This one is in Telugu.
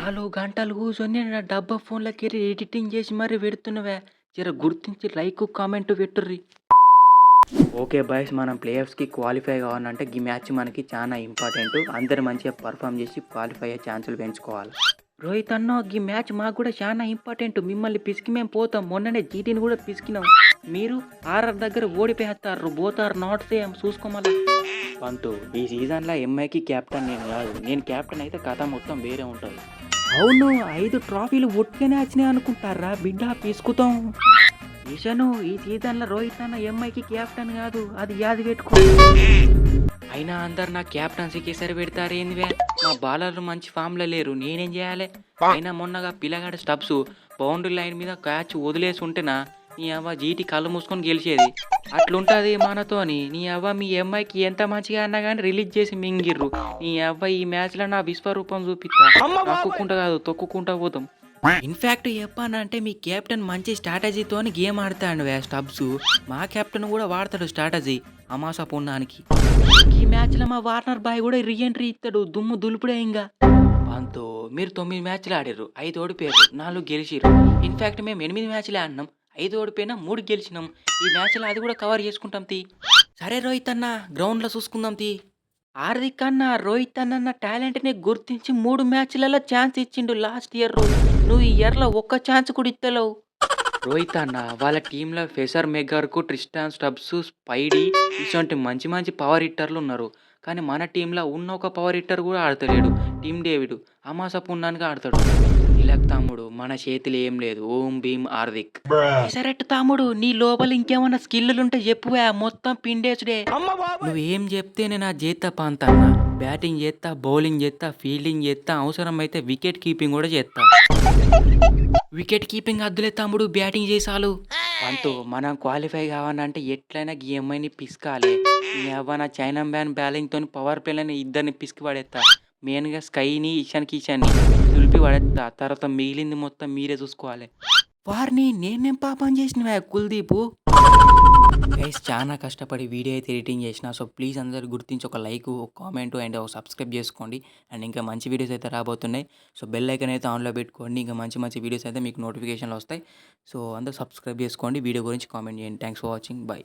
4 గంటలు కూర్చొని నా డబ్బా ఫోన్‌లోకెళ్ళి ఎడిటింగ్ చేసి మరి పెడుతున్నవే. జర గుర్తించి లైక్, కామెంట్ పెట్టుర్రి. ఓకే బాయ్స్, మనం ప్లే ఆఫ్స్‌కి క్వాలిఫై కావాలంటే ఈ మ్యాచ్ మనకి చాలా ఇంపార్టెంట్. అందరూ మంచిగా పర్ఫార్మ్ చేసి క్వాలిఫై అయ్యే ఛాన్సులు పెంచుకోవాలి. రోహిత్ అన్న, ఈ మ్యాచ్ మాకు కూడా చాలా ఇంపార్టెంట్. మిమ్మల్ని పిసికి మేము పోతాం. మొన్ననే జీటీని కూడా పిసికినాం. మీరు ఆర్ఆర్ దగ్గర ఓడిపోయేస్తారు. పోతారు నాట్ సేమ్ చూసుకోమలా. పంతు, ఈ సీజన్లో ఎంఐకి కెప్టెన్ నేను కాదు. నేను కెప్టెన్ అయితే కథ మొత్తం వేరే ఉంటుంది. అవును, 5 ట్రాఫీలు ఒట్టిగానే వచ్చినాయి అనుకుంటారా బిడ్డ, పిసుకుతాం. ఇషను, ఈ సీజన్లో రోహిత్ అన్న ఎంఐకి కెప్టెన్ కాదు, అది యాది పెట్టుకో. అయినా అందరు నా క్యాప్టెన్సీకి సరి పెడతారు ఏందివే. మా బాలర్లు మంచి ఫామ్లో లేరు, నేనేం చేయాలి? అయినా మొన్నగా పిల్లగాడ స్టబ్స్ బౌండరీ లైన్ మీద క్యాచ్ వదిలేసి ఉంటేనా నీ అవ్వ జీటీ కళ్ళు మూసుకొని గెలిచేది. అట్లుంటుంది మనతోని. నీ అవ్వ మీ అమ్మాయికి ఎంత మంచిగా అన్నా కానీ రిలీజ్ చేసి మింగిర్రు. నీ అవ్వ ఈ మ్యాచ్లో నా విశ్వరూపం చూపిస్తా. తొక్కుకుంటా కాదు, తొక్కుకుంటా పోతాం. ఇన్ఫ్యాక్ట్ చెప్పానంటే మీ కెప్టెన్ మంచి స్ట్రాటజీతో గేమ్ ఆడతాడు స్టబ్స్. మా కెప్టెన్ కూడా వాడతాడు స్ట్రాటజీ అమాసా పొందానికి. ఈ మ్యాచ్లో మా వార్నర్ బాయ్ కూడా రీఎంట్రీ ఇస్తాడు, దుమ్ము దులుపుడే. ఇంకా అంతో మీరు 9 మ్యాచ్లు ఆడారు, 5 ఓడిపోయారు, 4 గెలిచిర్రు. ఇన్ఫ్యాక్ట్ మేము 8 మ్యాచ్లే ఆడినాం, 5 ఓడిపోయినా 3 గెలిచినాం. ఈ మ్యాచ్లో అది కూడా కవర్ చేసుకుంటాం తీ. సరే రోహిత్ అన్న, గ్రౌండ్లో చూసుకుందాం తీ. హార్దిక్ అన్న, రోహిత్ అన్న టాలెంట్ని గుర్తించి 3 మ్యాచ్లలో ఛాన్స్ ఇచ్చిండు లాస్ట్ ఇయర్. నువ్వు ఈ ఇయర్లో ఒక్క ఛాన్స్ కూడా ఇస్తలేవు. రోహిత్ అన్న, వాళ్ళ టీంలో ఫెసర్ మెగార్కు, ట్రిస్టాన్ స్టబ్స్, స్పైడీ ఇటువంటి మంచి మంచి పవర్ హిట్టర్లు ఉన్నారు. కానీ మన టీంలో ఉన్న ఒక పవర్ హిట్టర్ కూడా ఆడతలేడు. టీమ్ డేవిడ్ అమాస పున్నానికి ఆడతాడు. ఇలాక్ తమ్ముడు, మన చేతిలో ఏం లేదు. ఓం భీమ్ హార్దిక్. సరెట్ తమ్ముడు, నీ లోపల ఇంకేమన్నా స్కిల్లులుంటే చెప్పువా, మొత్తం పిండేసుడే. నువ్వేం చెప్తే నేను ఆ చేస్తా పంతన్నా. బ్యాటింగ్ చేస్తా, బౌలింగ్ చేస్తా, ఫీల్డింగ్ చేస్తా, అవసరం అయితే వికెట్ కీపింగ్ కూడా చేస్తా. వికెట్ కీపింగ్ అద్దులే తమ్ముడు, బ్యాటింగ్ చేసాలు. పంతు, మనం క్వాలిఫై కావాలంటే ఎట్లయినా ఈ అమ్మాయిని పిసుకాలి. ఈ అవ్వ చైనా బ్యాన్ బ్యాలింగ్తో పవర్ ప్లేని ఇద్దరిని పిసికి పడేస్తా. మెయిన్గా స్కైని, ఇషాన్ని తులిపి పడేస్తా. తర్వాత మిగిలింది మొత్తం మీరే చూసుకోవాలి. వారిని నేనేం పాపం చేసినవా కుల్దీపు. గైస్, చాలా కష్టపడి వీడియో అయితే ఎడిటింగ్ చేసిన. సో ప్లీజ్ అందరు గుర్తించి ఒక లైక్, ఒక కామెంట్ అండ్ ఒక సబ్స్క్రైబ్ చేసుకోండి. అండ్ ఇంకా మంచి వీడియోస్ అయితే రాబోతున్నాయి. సో బెల్ ఐకాన్ అయితే ఆన్లో పెట్టుకోండి. ఇంకా మంచి మంచి వీడియోస్ అయితే మీకు నోటిఫికేషన్లు వస్తాయి. సో అందరూ సబ్స్క్రైబ్ చేసుకోండి. వీడియో గురించి కామెంట్ చేయండి. Thanks for watching. బై.